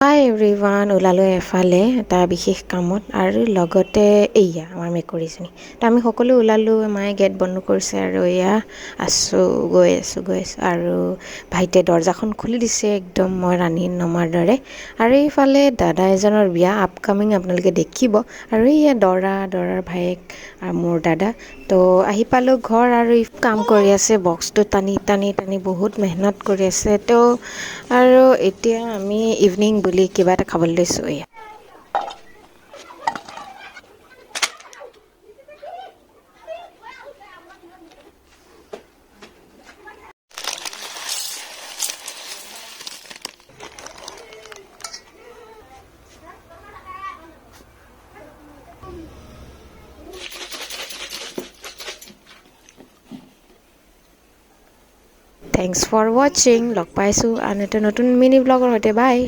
হাই everyone, ওলালোঁ এফালে এটা বিশেষ কামত আৰু লগতে এয়া আমাৰ মেকুৰীজনী। তো আমি সকলো ওলালোঁ, মায়ে গেট বন্ধ কৰিছে আৰু এয়া গৈ আছোঁ আৰু ভাইটিয়ে দৰ্জাখন খুলি দিছে একদম মই ৰাণী নমাৰ দৰে। আৰু এইফালে দাদা এজনৰ বিয়া আপকামিং আপোনালোকে দেখিব। আৰু এয়া দৰাৰ ভায়েক আৰু মোৰ দাদা। তো আহি পালোঁ ঘৰ আৰু কাম কৰি আছে, বক্সটো টানি বহুত মেহনত কৰি আছে। তো আৰু এতিয়া আমি ইভিনিং বুলি কিবা এটা খাবলৈ লৈছোঁ। এয়া থেংকছ ফৰ ৱাচিং। লগ পাইছোঁ আন এটা নতুন মিনি ব্লগৰ সৈতে। বাই।